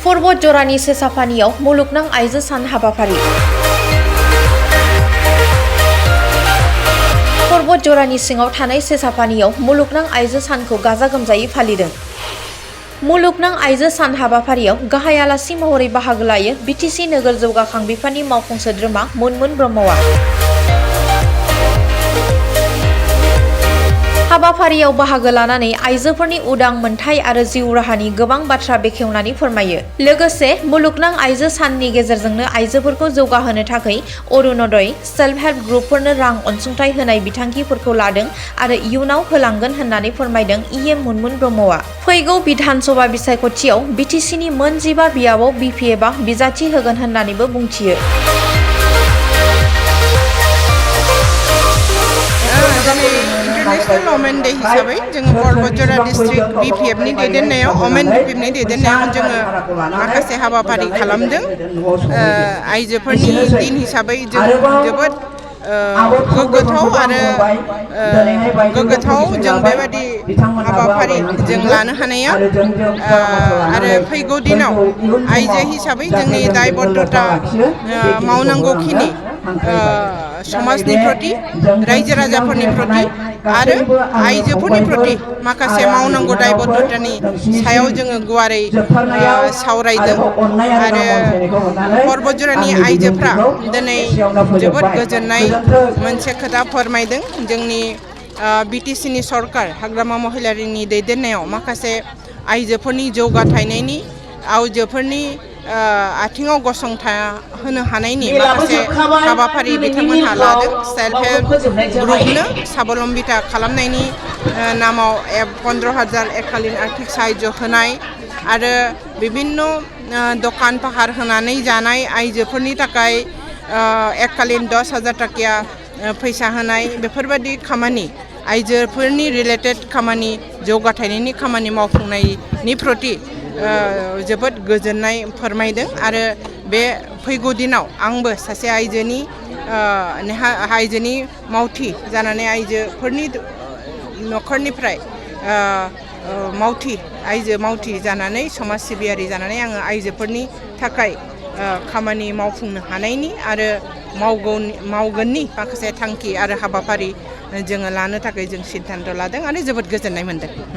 पर्बत जरानि सेसाफानियाव मुलुगनां आइजो सान हाबाफारि। पर्बत जरानि सिङाव थानाय सेसाफानियाव मुलुगनां आइजो सानखौ गाजा गोमजायै फालिदों। मुलुगनां आइजो सान हाबाफारियाव गाहाय आलासि महरै बाहागो लायो बिटिसि नोगोर जौगाखां बिफाननि मावफुं सोद्रोमा मुनमुन ब्रह्मआ। हाबाफारियाव बाहागो लानानै आइजोफोरनि उदां मोनथाय आरो जिउ राहानि गोबां बाथ्रा बेखेवनानै फोरमायो। लोगोसे मुलुगनां आइजो साननि गेजेरजोंनो आइजोफोरखौ जौगाहोनो थाखाय अरुणोदय सेल्फ हेल्प ग्रुपफोरनो रां अनसुंथाइ होनाय बिथांखिफोरखौ लादों आरो इयुनाव होलांगोन होननानै फोरमायदों इएम मुनमुन ब्रह्मआ। फैगौ बिधान सभा बिसायख'थियाव बिटिसिनि मोन 15 बियाबाव बिपिएफआ बिजाथि होगोन होननानैबो बुंथियो। इंटरनेशनल वमेन डे हिसाबै जोङो पर्बत जरा डिस्ट्रिक्ट बिपिएफनि दैदेननायाव वमेन बिपिएफनि दैदेननायाव जोङो माखासे हाबाफारि खालामदों। आइजोफोरनि दिन हिसाबै जों जोबोद गोग्गाथाव जों बेबायदि हाबाफारि जों लानो हानाया आरो फैगौ दिनाव आइजो हिसाबै जोंनि दायबद्धता मावनांगौखिनि समाजनि प्रति रायजो राजाफोरनि प्रति आरो आइजोफोरनि प्रति माखासे मावनांगौ दायबद्धतानि सायाव जोङो गुवारै सावरायदों आरो पर्बत जरानि आइजोफ्रा दिनै जोबोद गोजोननाय मोनसे खोथा फोरमायदों। जोंनि बिटिसिनि सरकार हाग्रामा महिलारिनि दैदेननायाव माखासे आइजोफोरनि जौगाथायनायनि आइजोफोरनि आथिङाव गसंथाहोनो हानायनि माखासे हाबाफारि बिथांमोनहा लादों। सेल्फ हेल्प ग्रुपनो साबलम्बिता खालामनायनि नामाव 15,000 एककालीन आर्थिक साहाय्य होनाय आरो बिभिन्न दखान पाहार होनानै जानाय आइजोफोरनि थाखाय एककालीन 10,000 टाकिया फैसा होनाय बेफोरबायदि खामानि आइजोफोरनि रिलेटेड खामानि जौगाथायनायनि खामानि मावफुंनायनि प्रति जोबोद गोजोननाय फोरमायदों आरो बे फैगौ दिनाव आंबो सासे आइजोनि मावथि जानानै आइजोफोरनि न'खरनिफ्राय आइजो मावथि जानानै समाज सिबियारि जानानै आङो आइजोफोरनि थाखाय खामानि मावफुंनो हानायनि आरो मावगोननि माखासे थांखि आरो हाबाफारि जोङो लानो थाखाय जों सिद्धान्त लादों आरो जोबोद गोजोननाय मोनदों।